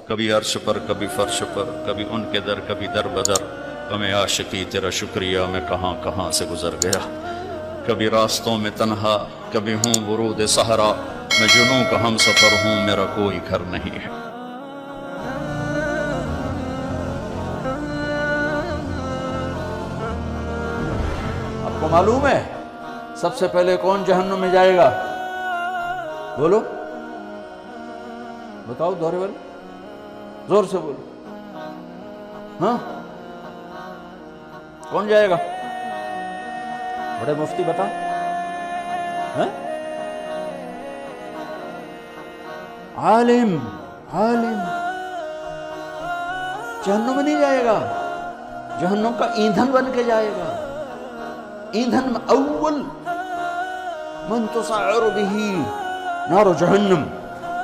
کبھی عرش پر کبھی فرش پر، کبھی ان کے در کبھی در بدر، غم عاشقی تیرا شکریہ میں کہاں کہاں سے گزر گیا، کبھی راستوں میں تنہا کبھی ہوں ورود صحرا، میں جنوں کا ہم سفر ہوں میرا کوئی گھر نہیں ہے۔ آپ کو معلوم ہے سب سے پہلے کون جہنم میں جائے گا؟ بولو، بتاؤ دورے والے، زور سے بولو، ہاں کون جائے گا؟ بڑے مفتی بتا، عالم جہنم میں نہیں جائے گا، جہنم کا ایندھن بن کے جائے گا۔ ایندھن اول من تسعر به نار جہنم،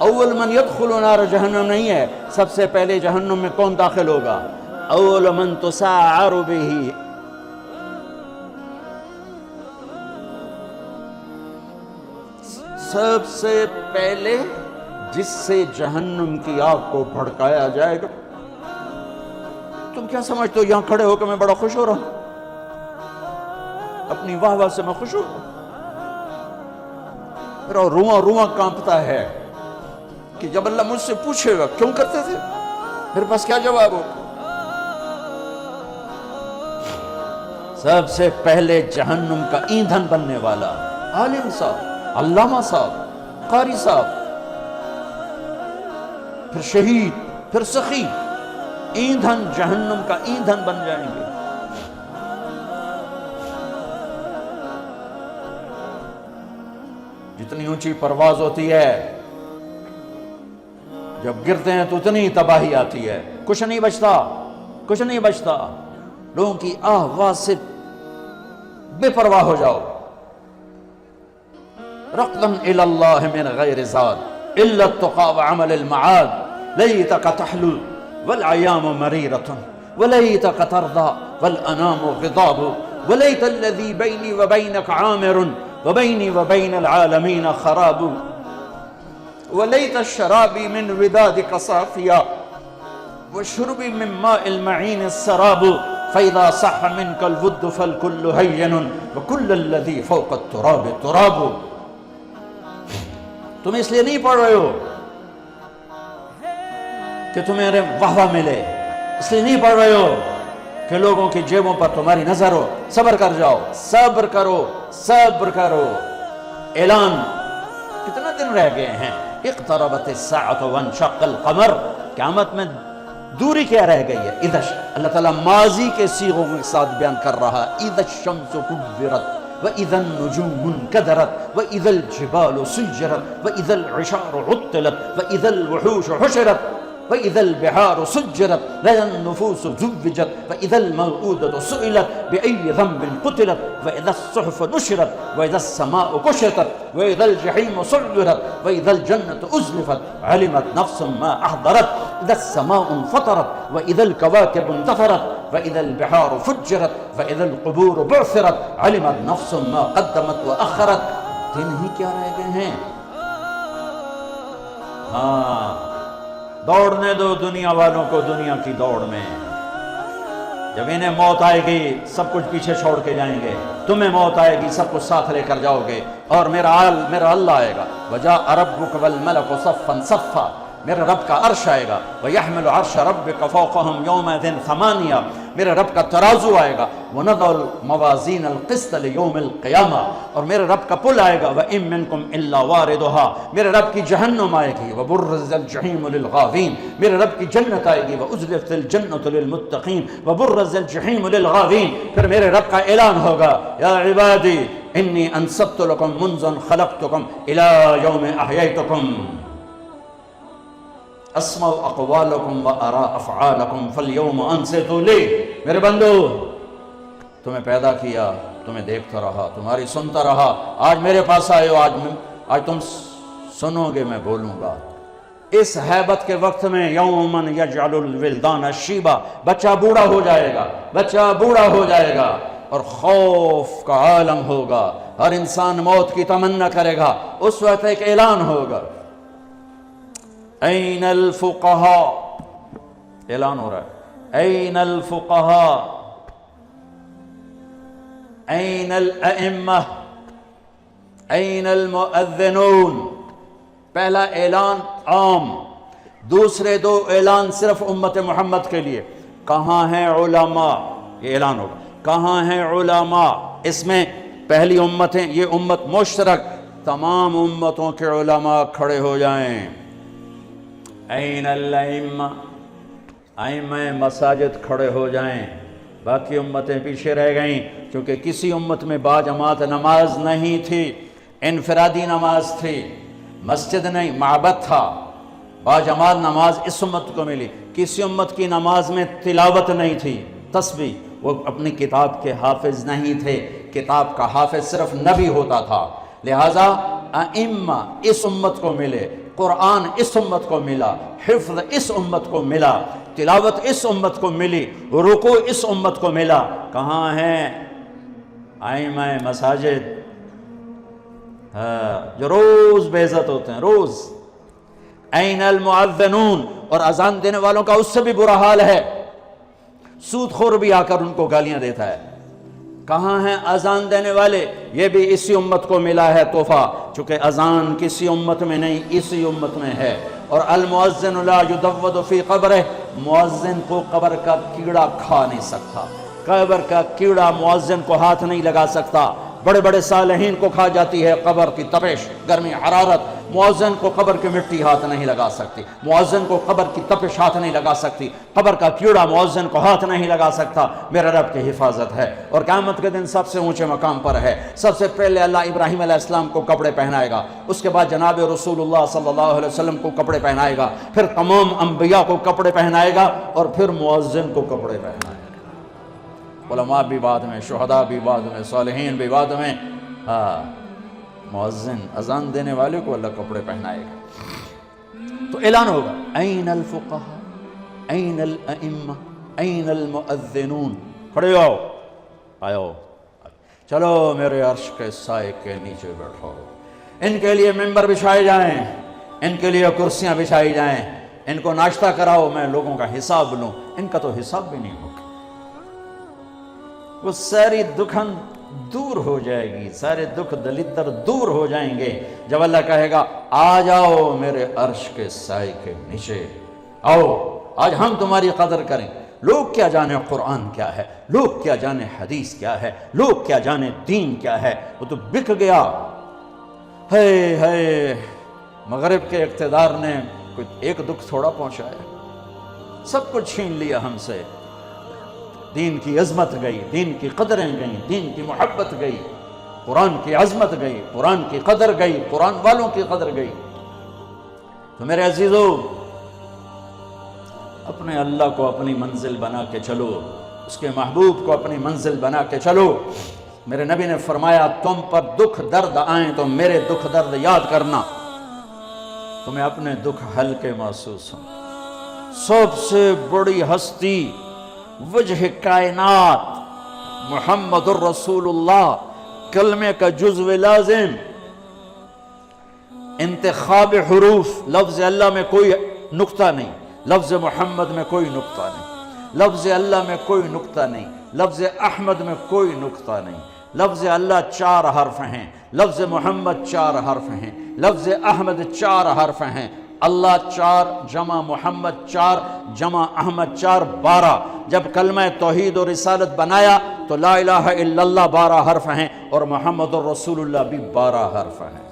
اول من يدخل نار جہنم نہیں ہے، سب سے پہلے جہنم میں کون داخل ہوگا؟ اول من تسعر به، سب سے پہلے جس سے جہنم کی آگ کو بھڑکایا جائے گا۔ تم کیا سمجھتے ہو یہاں کھڑے ہو کہ میں بڑا خوش ہو رہا ہوں؟ اپنی واہ واہ سے میں خوش ہوں، میرا رواں کانپتا ہے کہ جب اللہ مجھ سے پوچھے گا کیوں کرتے تھے، میرے پاس کیا جواب ہو؟ سب سے پہلے جہنم کا ایندھن بننے والا عالم صاحب، علامہ صاحب، قاری صاحب، پھر شہید، پھر سخی، ایندھن جہنم کا ایندھن بن جائیں گے۔ جتنی اونچی پرواز ہوتی ہے جب گرتے ہیں تو اتنی تباہی آتی ہے، کچھ نہیں بچتا، لوگوں کی آواز سے بے پرواہ ہو جاؤ۔ رقداً الی اللہ من غیر زاد الا التقى وعمل المعاد، لیتک تحلو والایام مریرۃ ولیتک ترضى والانام غضاب، ولیت الذی بینی وبینک عامر وبینی وبین العالمین خراب، ولیت الشرابی من ودادک صافیا وشربی من ماء المعین السراب، فإذا صح منك الود فالكل هين وكل الذي فوق التراب تراب۔ تم اس لیے نہیں پڑھ رہے ہو کہ تمہیں واہ واہ ملے، اس لیے نہیں پڑھ رہے ہو کہ لوگوں کی جیبوں پر تمہاری نظر ہو۔ صبر کر جاؤ، صبر کرو۔ اعلان، کتنا دن رہ گئے ہیں؟ اقتربت الساعة وانشق القمر، قیامت میں دوری کیا رہ گئی ہے؟ اذا، اللہ تعالیٰ ماضی کے صیغوں کے ساتھ بیان کر رہا ہے، اذا الشمس كورت وَإِذَا النُّجُومُ انْكَدَرَتْ وَإِذَا الْجِبَالُ سُيِّرَتْ وَإِذَا الْعِشَارُ عُطِّلَتْ وَإِذَا الْوُحُوشُ حُشِرَتْ وَإِذَا الْبِحَارُ سُجِّرَتْ وَإِذَا النُّفُوسُ زُوِّجَتْ وَإِذَا الْمَوْءُودَةُ سُئِلَتْ بِأَيِّ ذَنبٍ قُتِلَتْ وَإِذَا الصُّحُفُ نُشِرَتْ وَإِذَا السَّمَاءُ كُشِطَتْ وَإِذَا الْجَحِيمُ سُعِّرَتْ وَإِذَا الْجَنَّةُ أُزْلِفَتْ عَلِمَتْ نَفْسٌ مَا أَحْضَرَتْ إِذَا السَّمَاءُ انفطرت وَإِذَا الْكَوَاكِبُ انتثرت وَإِذَا الْبِحَارُ فُجِّرَتْ وَإِذَا الْقُبُورُ بُعْثِرَتْ عَلِمَتْ نَفْسٌ مَا قَدَّمَتْ وَأَخَّرَتْ۔ دن ہی کیا رہ گئے ہیں؟ ہاں، دوڑنے دو دنیا والوں کو دنیا کی دوڑ میں۔ جب انہیں موت آئے گی سب کچھ پیچھے چھوڑ کے جائیں گے، تمہیں موت آئے گی سب کچھ ساتھ لے کر جاؤ گے، اور میرا اللہ آئے گا۔ وَجَاءَ رَبُّكَ وَالْمَلَكُ صَفًّا صَفًّا، میرے رب کا عرش آئے گا۔ وَيَحْمِلُ عَرْشَ رَبِّكَ فَوْقَهُمْ يَوْمَئِذٍ ثَمَانِيَةٌ، میرے رب کا ترازو آئے گا۔ وَنَضَعُ الْمَوَازِينَ الْقِسْطَ لِيَوْمِ الْقِيَامَةِ، اور میرے رب کا پل آئے گا۔ وَإِن مِّنكُمْ إِلَّا وَارِدُهَا، میرے رب کی جہنم آئے گی۔ وَبُرِّزَتِ الْجَحِيمُ لِلْغَاوِينَ، میرے رب کی جنت آئے گی۔ وَأُزْلِفَتِ الْجَنَّةُ لِلْمُتَّقِينَ وَبُرِّزَتِ الْجَحِيمُ لِلْغَاوِينَ، پھر میرے رب کا اعلان ہوگا، یا عبادی انی انصبت لکم منذ خلقتکم الی یوم احییتکم، اسمع اقوالکم و ارا افعالکم فالیوم انصتوا لی۔ میرے بندو، تمہیں پیدا کیا، تمہیں دیکھتا رہا، تمہاری سنتا رہا، آج میرے پاس آئے ہو، آج تم سنو گے، میں بولوں گا۔ اس حیبت کے وقت میں یومن یجعل الولدان شیبا، بچہ بوڑھا ہو جائے گا اور خوف کا عالم ہوگا، ہر انسان موت کی تمنا کرے گا۔ اس وقت ایک اعلان ہوگا، این الفقہاء، اعلان ہو رہا ہے، این الفقہاء، این الائمہ، این المؤذنون۔ پہلا اعلان عام، دوسرے دو اعلان صرف امت محمد کے لیے۔ کہاں ہیں علماء؟ یہ اعلان ہوگا، کہاں ہیں علماء؟ اس میں پہلی امتیں، یہ امت مشترک، تمام امتوں کے علماء کھڑے ہو جائیں۔ این الائمہ، ائمہ مساجد کھڑے ہو جائیں۔ باقی امتیں پیچھے رہ گئیں کیونکہ کسی امت میں باجماعت نماز نہیں تھی، انفرادی نماز تھی، مسجد نہیں معبد تھا۔ باجماعت نماز اس امت کو ملی۔ کسی امت کی نماز میں تلاوت نہیں تھی، تسبیح، وہ اپنی کتاب کے حافظ نہیں تھے، کتاب کا حافظ صرف نبی ہوتا تھا۔ لہٰذا ائمہ اس امت کو ملے، قرآن اس امت کو ملا، حفظ اس امت کو ملا، تلاوت اس امت کو ملی، رکوع اس امت کو ملا۔ کہاں ہیں ائمہ مساجد؟ جو روز بے عزت ہوتے ہیں، روز۔ این المؤذنون، اور اذان دینے والوں کا اس سے بھی برا حال ہے، سود خور بھی آ کر ان کو گالیاں دیتا ہے۔ کہاں ہیں اذان دینے والے؟ یہ بھی اسی امت کو ملا ہے تحفہ، چونکہ اذان کسی امت میں نہیں، اسی امت میں ہے۔ اور المؤذن لا یدود فی قبرہ، مؤذن کو قبر کا کیڑا کھا نہیں سکتا، قبر کا کیڑا مؤذن کو ہاتھ نہیں لگا سکتا۔ بڑے بڑے صالحین کو کھا جاتی ہے قبر کی تپش، گرمی، حرارت، مؤذن کو قبر کی مٹی ہاتھ نہیں لگا سکتی، مؤذن کو قبر کی تپش ہاتھ نہیں لگا سکتی، قبر کا کیڑا مؤذن کو ہاتھ نہیں لگا سکتا۔ میرے رب کی حفاظت ہے، اور قیامت کے دن سب سے اونچے مقام پر ہے۔ سب سے پہلے اللہ ابراہیم علیہ السلام کو کپڑے پہنائے گا، اس کے بعد جناب رسول اللہ صلی اللہ علیہ وسلم کو کپڑے پہنائے گا، پھر تمام انبیاء کو کپڑے پہنائے گا، اور پھر مؤذن کو کپڑے پہنائے گا۔ علماء بھی بعد میں، شہداء بھی بعد میں، صالحین بھی بعد میں۔ مؤذن، اذان دینے والے کو اللہ کپڑے پہنائے گا۔ تو اعلان ہوگا، این الفقہاء، این الائمہ، این المؤذنون، کھڑے ہو، آؤ، چلو میرے عرش کے سائے کے نیچے بیٹھو۔ ان کے لیے ممبر بچھائے جائیں، ان کے لیے کرسیاں بچھائی جائیں، ان کو ناشتہ کراؤ، میں لوگوں کا حساب لوں۔ ان کا تو حساب بھی نہیں ہوگا، وہ ساری دکھن دور ہو جائے گی، سارے دکھ دلدر دور ہو جائیں گے جب اللہ کہے گا آ جاؤ میرے عرش کے سائے کے نیچے، آؤ آج ہم تمہاری قدر کریں۔ لوگ کیا جانے قرآن کیا ہے، لوگ کیا جانے حدیث کیا ہے، لوگ کیا جانے دین کیا ہے، وہ تو بک گیا۔ ہے مغرب کے اقتدار نے کوئی ایک دکھ تھوڑا پہنچایا، سب کچھ چھین لیا ہم سے۔ دین کی عظمت گئی، دین کی قدریں گئیں، دین کی محبت گئی، قرآن کی عظمت گئی، قرآن کی قدر گئی، قرآن والوں کی قدر گئی۔ تو میرے عزیزو، اپنے اللہ کو اپنی منزل بنا کے چلو، اس کے محبوب کو اپنی منزل بنا کے چلو۔ میرے نبی نے فرمایا تم پر دکھ درد آئیں تو میرے دکھ درد یاد کرنا، تمہیں اپنے دکھ ہلکے محسوس ہوں۔ سب سے بڑی ہستی، وجہ کائنات، محمد الرسول اللہ، کلمے کا جزو لازم، انتخاب حروف، لفظ اللہ میں کوئی نقطہ نہیں، لفظ محمد میں کوئی نقطہ نہیں، لفظ اللہ میں کوئی نقطہ نہیں، لفظ احمد میں کوئی نقطہ نہیں۔ لفظ اللہ 4 حرف ہیں، لفظ محمد 4 حرف ہیں، لفظ احمد 4 حرف ہیں۔ اللہ 4 جمع محمد 4 جمع احمد 4 12۔ جب کلمہ توحید و رسالت بنایا تو لا الہ الا اللہ 12 حرف ہیں، اور محمد الرسول اللہ بھی 12 حرف ہیں۔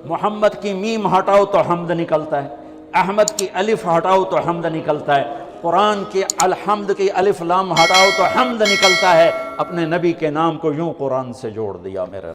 محمد کی میم ہٹاؤ تو حمد نکلتا ہے، احمد کی الف ہٹاؤ تو حمد نکلتا ہے، قرآن کی الحمد کی الف لام ہٹاؤ تو حمد نکلتا ہے۔ اپنے نبی کے نام کو یوں قرآن سے جوڑ دیا میرے